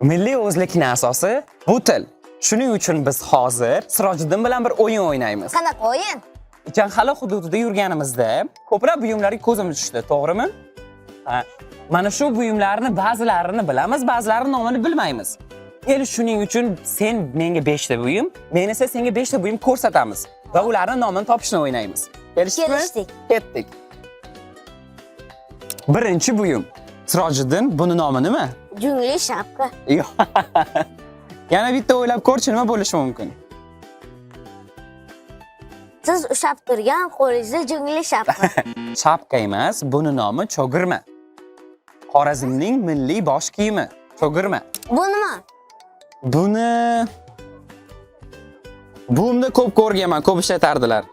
Milliy o'zlikning asosi bu til. Shuning uchun biz hozir Sirojiddin bilan bir o'yin o'ynaymiz. Qanaqa o'yin? Janxali hududida yurganimizda ko'plab buyumlarga ko'zimiz tushdi, to'g'rimi? Ha. Mana shu buyumlarni ba'zilarini bilamiz, ba'zilarini nomini bilmaymiz. Endi shuning uchun sen menga 5 ta buyum, men esa senga 5 ta buyum ko'rsatamiz va ularning nomini topishni o'ynaymiz. Kelishdikmi? Kelishdik. Ketdik. Birinchi buyum. Sirojiddin, buni nomi nima? Jungli shapka. Yo'q. Yana bitta o'ylab ko'rchi, nima bo'lishi mumkin? Siz ushab turgan qo'lingizda jungli shapka. Shapka emas, buni nomi chogirma. Xorazmning milliy bosh kiyimi chogirma. Bu nima? Buni buvimda ko'p ko'rganman, ko'p ishlatardilar.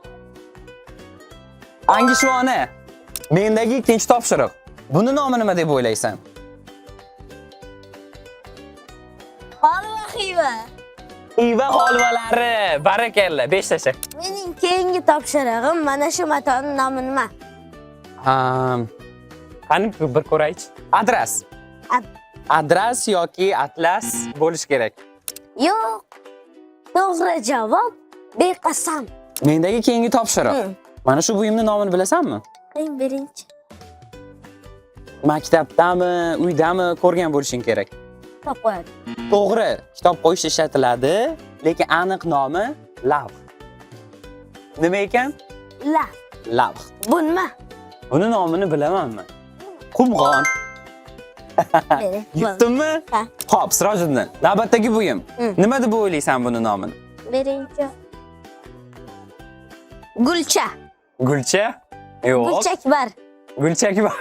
Angishvona. Mendagi ikkinchi topshiriq. Buni nomi nima deb o'ylaysan? Holva xiva. Xiva holvalari. Barakalla, 5 tashak. Mening keyingi topshirig'im mana shu matoning nomi nima? Qani bir ko'raychi. Adras. Adras yoki atlas bo'lish kerak. Yo'q. To'g'ri javob beqasam. Mendagi keyingi topshiriq. Mana shu buyumning nomini bilasanmi? Eng birinchi. Maktabdami, uydami ko'rgan bo'lishing kerak. Kitob qo'yadi. To'g'ri, kitob qo'yishda ishlatiladi, lekin aniq nomi lavh. Nima ekan? Lavh. Bu nima? Buni nomini bilamanmi? Qumg'on. Yutdimmi? Ha. Xo'p, Sirojiddin, navbatdagi buyum. Nima deb o'ylaysan buni nomini? Birinchi. Gulcha. Gulcha? Yo'q. Gulchak bar. Gulchak bar.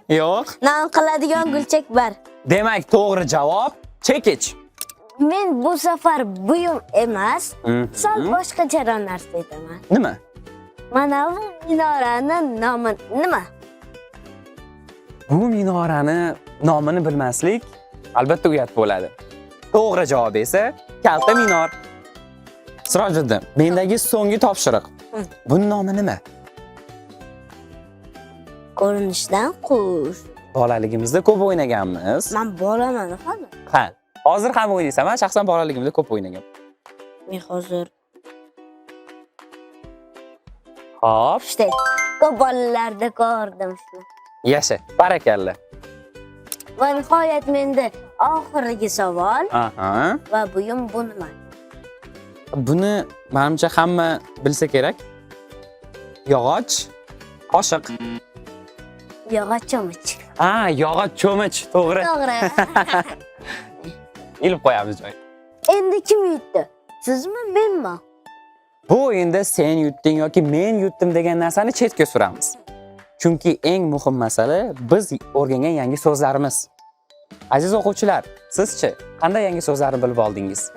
Yo'q. Nom qiladigan gulchak bar. Demak, to'g'ri javob chekich. Men bu safar buyum emas, sal boshqacharoq narsa aytaman. Nima? Mana bu minoraning nomi nima? Bu minorani nomini bilmaslik albatta uyat bo'ladi. To'g'ri javob esa kalta minor. Sirojiddin, mendagi so'nggi topshiriq. Buni nomi nima? Ko'rinishdan qush. Bolaligimizda ko'p o'ynaganmiz. Men bolaman hali. Ha, hozir ham o'ynaysan. Men shaxsan bolaligimda ko'p o'ynaganman. Men hozir Xo'p, işte ko'p bolalarda ko'rdim shuni. yasha. Barakalla. Va nihoyat menda oxirgi savol Aha. va buyum bu nima? Buni menimcha hamma bilsa kerak. Yog'och, qoshiq. Yog'och cho'mich. Ha, yog'och cho'mich, to'g'ri. To'g'ri. Ilib qo'yamiz joy. Endi kim yutdi? Sizmi, menmi? Bu o'yinda sen yutding yoki men yutdim degan narsani chetga suramiz. Chunki eng muhim masala biz o'rgangan yangi so'zlarimiz. Aziz o'quvchilar, sizchi qanday yangi so'zlarni bilib oldingiz?